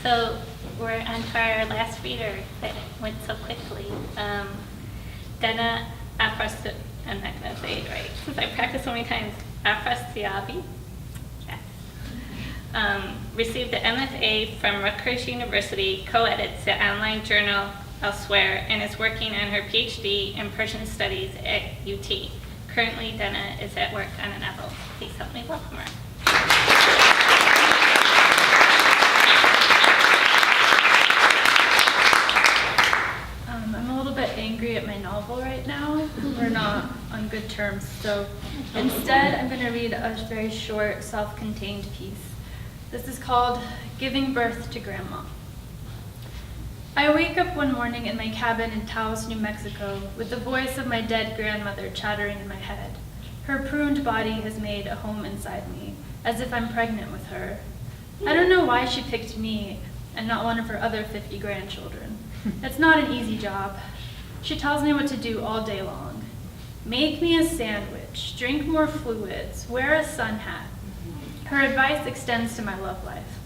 So we're on to our last reader that went so quickly. Dena I'm not going to say it right since I practiced so many times. Afrasiabi, yes. Received the MFA from Rutgers University, co-edits the online journal Elsewhere, and is working on her PhD in Persian Studies at UT. Currently, Dena is at work on a novel. Please help me welcome her. I'm a little bit angry at my novel right now. We're not on good terms, so instead I'm going to read a very short, self-contained piece. This is called Giving Birth to Grandma. I wake up one morning in my cabin in Taos, New Mexico, with the voice of my dead grandmother chattering in my head. Her pruned body has made a home inside me, as if I'm pregnant with her. I don't know why she picked me and not one of her other 50 grandchildren. It's not an easy job. She tells me what to do all day long. Make me a sandwich, drink more fluids, wear a sun hat. Her advice extends to my love life.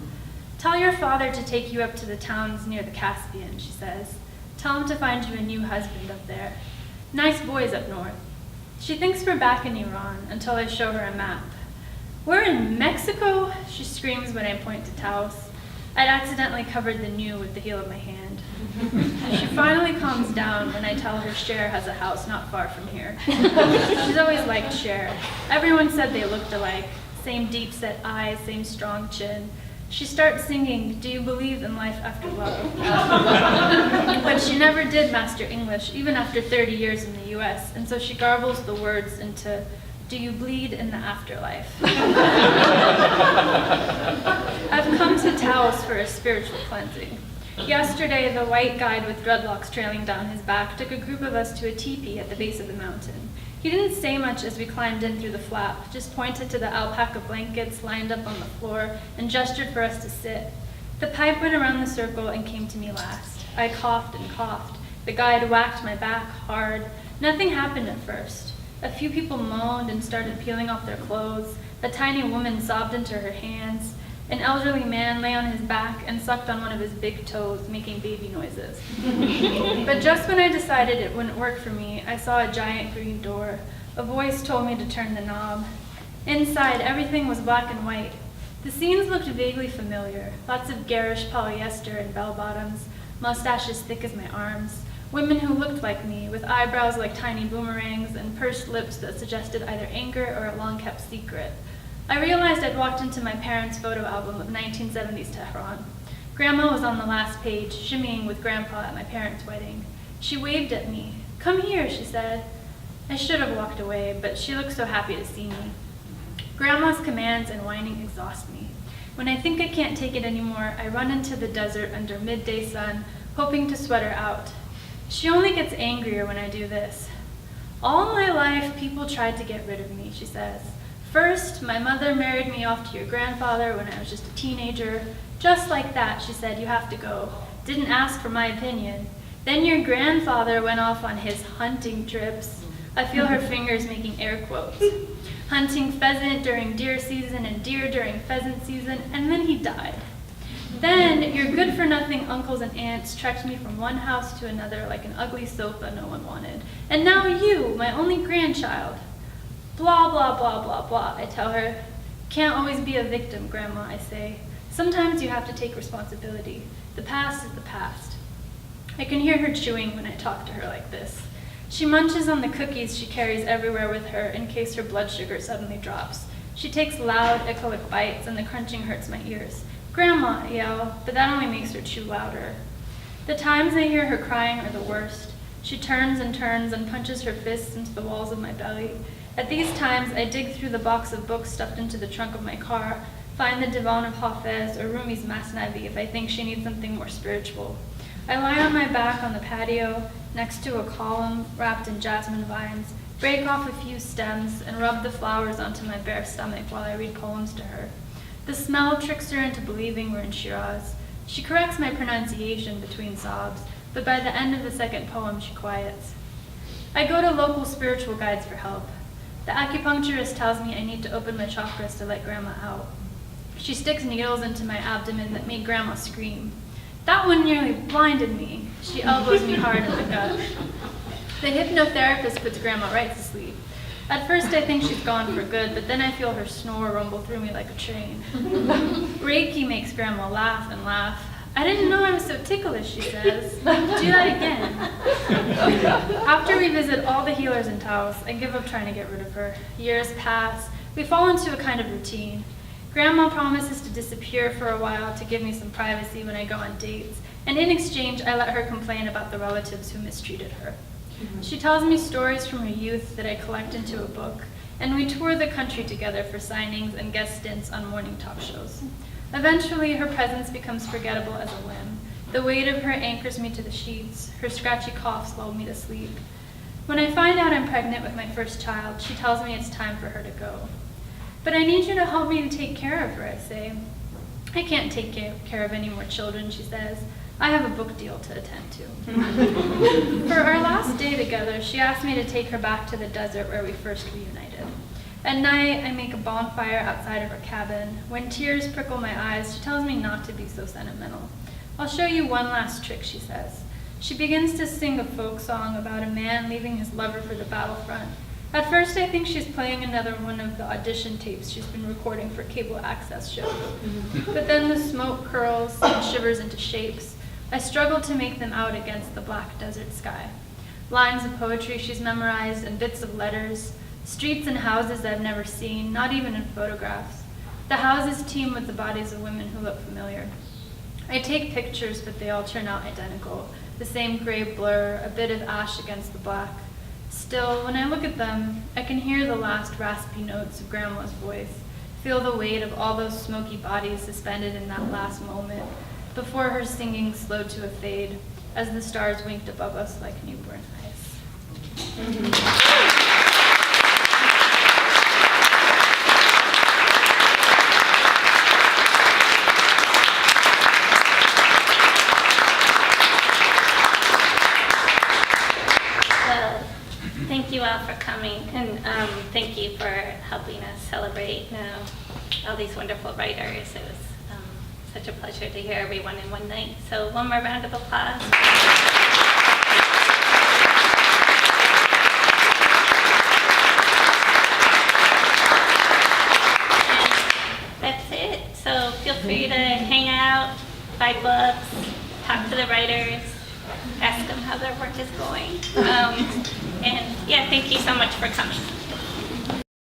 Tell your father to take you up to the towns near the Caspian, she says. Tell him to find you a new husband up there. Nice boys up north. She thinks we're back in Iran until I show her a map. We're in Mexico, she screams when I point to Taos. I'd accidentally covered the new with the heel of my hand. She finally calms down when I tell her Cher has a house not far from here. She's always liked Cher. Everyone said they looked alike. Same deep-set eyes, same strong chin. She starts singing, Do You Believe in Life After Love? But she never did master English, even after 30 years in the US, and so she garbles the words into, Do you bleed in the afterlife? I've come to Taos for a spiritual cleansing. Yesterday, the white guide with dreadlocks trailing down his back took a group of us to a teepee at the base of the mountain. He didn't say much as we climbed in through the flap, just pointed to the alpaca blankets lined up on the floor and gestured for us to sit. The pipe went around the circle and came to me last. I coughed and coughed. The guide whacked my back hard. Nothing happened at first. A few people moaned and started peeling off their clothes. A tiny woman sobbed into her hands. An elderly man lay on his back and sucked on one of his big toes, making baby noises. But just when I decided it wouldn't work for me, I saw a giant green door. A voice told me to turn the knob. Inside, everything was black and white. The scenes looked vaguely familiar. Lots of garish polyester and bell-bottoms, mustaches thick as my arms, women who looked like me, with eyebrows like tiny boomerangs and pursed lips that suggested either anger or a long-kept secret. I realized I'd walked into my parents' photo album of 1970s Tehran. Grandma was on the last page, shimmying with Grandpa at my parents' wedding. She waved at me. Come here, she said. I should have walked away, but she looked so happy to see me. Grandma's commands and whining exhaust me. When I think I can't take it anymore, I run into the desert under midday sun, hoping to sweat her out. She only gets angrier when I do this. All my life, people tried to get rid of me, she says. First, my mother married me off to your grandfather when I was just a teenager. Just like that, she said, you have to go. Didn't ask for my opinion. Then your grandfather went off on his hunting trips. I feel her fingers making air quotes. Hunting pheasant during deer season and deer during pheasant season, and then he died. Then your good-for-nothing uncles and aunts trekked me from one house to another like an ugly sofa no one wanted. And now you, my only grandchild. Blah, blah, blah, blah, blah, I tell her. Can't always be a victim, Grandma, I say. Sometimes you have to take responsibility. The past is the past. I can hear her chewing when I talk to her like this. She munches on the cookies she carries everywhere with her in case her blood sugar suddenly drops. She takes loud, echoic bites, and the crunching hurts my ears. Grandma, I yell, but that only makes her chew louder. The times I hear her crying are the worst. She turns and punches her fists into the walls of my belly. At these times, I dig through the box of books stuffed into the trunk of my car, find the Divan of Hafez or Rumi's Masnavi if I think she needs something more spiritual. I lie on my back on the patio, next to a column wrapped in jasmine vines, break off a few stems, and rub the flowers onto my bare stomach while I read poems to her. The smell tricks her into believing we're in Shiraz. She corrects my pronunciation between sobs, but by the end of the second poem, she quiets. I go to local spiritual guides for help. The acupuncturist tells me I need to open my chakras to let Grandma out. She sticks needles into my abdomen that made Grandma scream. That one nearly blinded me. She elbows me hard in the gut. The hypnotherapist puts Grandma right to sleep. At first I think she's gone for good, but then I feel her snore rumble through me like a train. Reiki makes Grandma laugh and laugh. I didn't know I was so ticklish, she says. Do that again. After we visit all the healers in Taos, I give up trying to get rid of her. Years pass. We fall into a kind of routine. Grandma promises to disappear for a while to give me some privacy when I go on dates, and in exchange, I let her complain about the relatives who mistreated her. She tells me stories from her youth that I collect into a book, and we tour the country together for signings and guest stints on morning talk shows. Eventually, her presence becomes forgettable as a whim. The weight of her anchors me to the sheets. Her scratchy coughs lull me to sleep. When I find out I'm pregnant with my first child, she tells me it's time for her to go. But I need you to help me to take care of her, I say. I can't take care of any more children, she says. I have a book deal to attend to. For our last day together, she asked me to take her back to the desert where we first reunited. At night, I make a bonfire outside of her cabin. When tears prickle my eyes, she tells me not to be so sentimental. I'll show you one last trick, she says. She begins to sing a folk song about a man leaving his lover for the battlefront. At first, I think she's playing another one of the audition tapes she's been recording for cable access shows. But then the smoke curls and shivers into shapes. I struggle to make them out against the black desert sky. Lines of poetry she's memorized and bits of letters. Streets and houses I've never seen, not even in photographs. The houses teem with the bodies of women who look familiar. I take pictures, but they all turn out identical. The same gray blur, a bit of ash against the black. Still, when I look at them, I can hear the last raspy notes of Grandma's voice, feel the weight of all those smoky bodies suspended in that last moment, before her singing slowed to a fade, as the stars winked above us like newborn eyes. Thank you all for coming, and thank you for helping us celebrate all these wonderful writers. It was such a pleasure to hear everyone in one night. So one more round of applause. And that's it. So feel free to hang out, buy books, talk to the writers, ask them how their work is going. And yeah, thank you so much for coming.